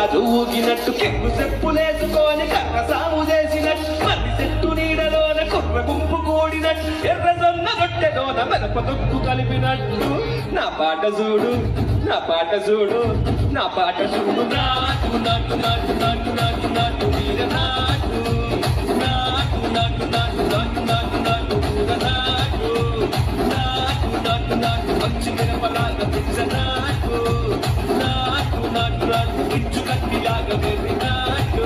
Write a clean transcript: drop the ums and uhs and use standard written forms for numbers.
గాజు ఊగినట్టు కెక్కు చెప్పులేసుకొని కర్ర సాము చేసినట్టు మర్రి చెట్టు నీడలోన కుర్ర గుంపు కూడినట్టు ఎర్ర జొన్న రొట్టెలోన మెలప దొక్కు కలిపినట్టు నా పాట చూడు నా పాట చూడు నా పాట చూడు నాటు నాటు నాటు నాటు నాటు నాటు వీర నాటు నాటు నాటు నాటు నాటు నాటు నాటు పూర నాటు నాటు నాటు నాటు మంచి మిరపలాగా పిచ్చ నాటు నాటు నాటు నాటు ఇచ్చు కత్తిలాగా వెర్రి నాటు